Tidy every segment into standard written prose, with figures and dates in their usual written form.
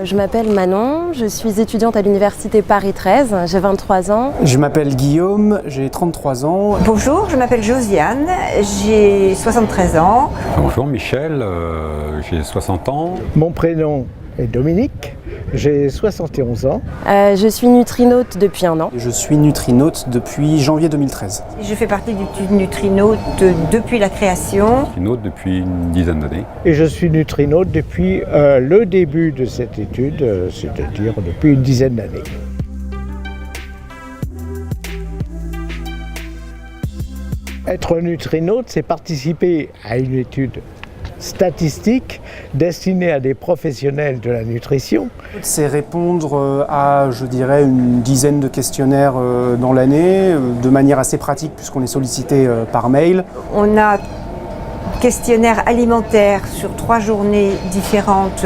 Je m'appelle Manon, je suis étudiante à l'université Paris 13, j'ai 23 ans. Je m'appelle Guillaume, j'ai 33 ans. Bonjour, je m'appelle Josiane, j'ai 73 ans. Bonjour Michel, j'ai 60 ans. Mon prénom est Dominique, j'ai 71 ans. Je suis nutrinaute depuis 1 an. Je suis nutrinaute depuis janvier 2013. Je fais partie du Nutrinaute depuis la création. Nutrinaute depuis une dizaine d'années. Et je suis nutrinaute depuis le début de cette étude, c'est-à-dire depuis une dizaine d'années. Être nutrinaute, c'est participer à une étude statistique destinée à des professionnels de la nutrition. C'est répondre à, je dirais, une dizaine de questionnaires dans l'année, de manière assez pratique puisqu'on est sollicité par mail. On a questionnaire alimentaire sur 3 journées différentes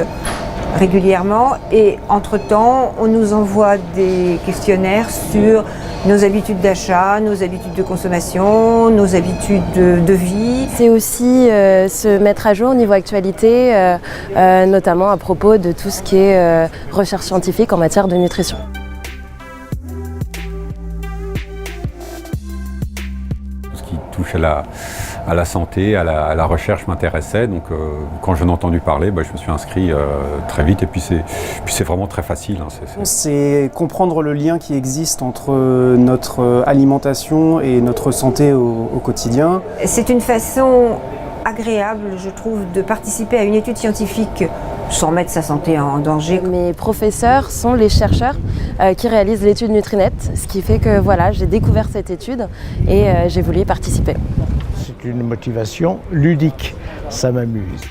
régulièrement et entre-temps, on nous envoie des questionnaires sur nos habitudes d'achat, nos habitudes de consommation, nos habitudes de vie. C'est aussi se mettre à jour au niveau actualité, notamment à propos de tout ce qui est recherche scientifique en matière de nutrition. Tout ce qui touche à la santé, à la recherche m'intéressait. Donc quand j'en ai entendu parler, je me suis inscrit très vite. Et puis c'est vraiment très facile. C'est comprendre le lien qui existe entre notre alimentation et notre santé au quotidien. C'est une façon agréable, je trouve, de participer à une étude scientifique sans mettre sa santé en danger. Mes professeurs sont les chercheurs qui réalisent l'étude Nutrinet, ce qui fait que voilà, j'ai découvert cette étude et j'ai voulu y participer. C'est une motivation ludique, ça m'amuse.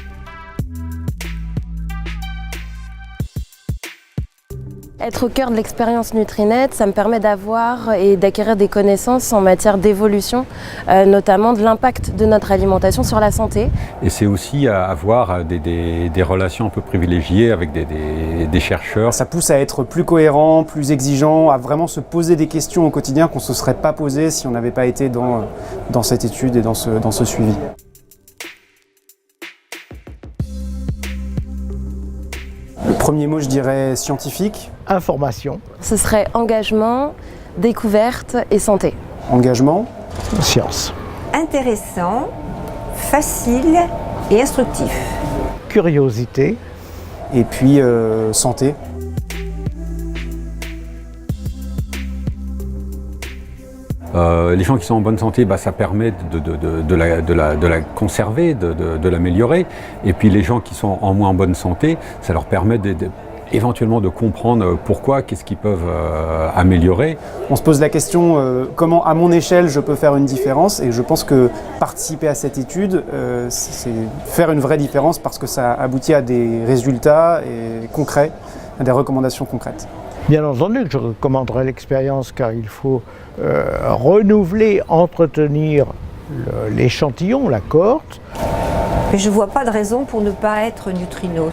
Être au cœur de l'expérience Nutrinet, ça me permet d'avoir et d'acquérir des connaissances en matière d'évolution, notamment de l'impact de notre alimentation sur la santé. Et c'est aussi avoir des relations un peu privilégiées avec des chercheurs. Ça pousse à être plus cohérent, plus exigeant, à vraiment se poser des questions au quotidien qu'on ne se serait pas posées si on n'avait pas été dans cette étude et dans ce suivi. Le premier mot, je dirais scientifique. Information. Ce serait engagement, découverte et santé. Engagement. Science. Intéressant, facile et instructif. Curiosité. Et puis santé. Les gens qui sont en bonne santé, ça permet de la conserver, de l'améliorer. Et puis les gens qui sont en moins bonne santé, ça leur permet éventuellement de comprendre pourquoi, qu'est-ce qu'ils peuvent améliorer. On se pose la question comment à mon échelle je peux faire une différence, et je pense que participer à cette étude, c'est faire une vraie différence parce que ça aboutit à des résultats concrets, à des recommandations concrètes. Bien entendu que je recommanderais l'expérience car il faut renouveler, entretenir l'échantillon, la cohorte. Mais je ne vois pas de raison pour ne pas être nutrinaute.